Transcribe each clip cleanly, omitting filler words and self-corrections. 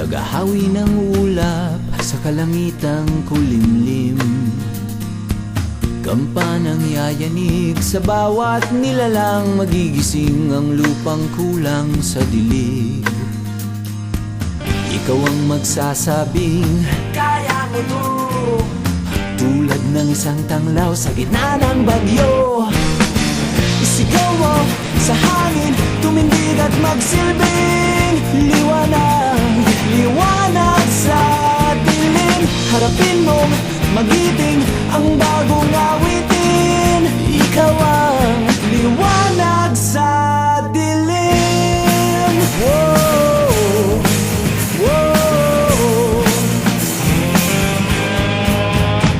pag-ahawi ng ulap sa kalangitang kulimlim. Kampanang yayanig sa bawat nilalang, magigising ang lupang kulang sa dilig. Ikaw ang magsasabing kaya mo to, tulad ng isang tanglaw sa gitna ng bagyo. Isigaw mo sa hangin, tumindig at magsilbing liwanag, liwanag sa dilim. Harapin mong magiting ang bagong awitin. Ikaw ang liwanag sa dilim. Whoa, whoa.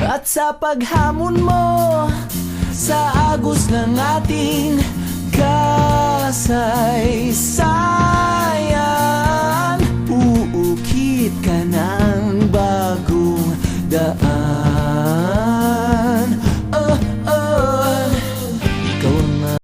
At sa paghamon mo sa agos ng ating kasaysayan,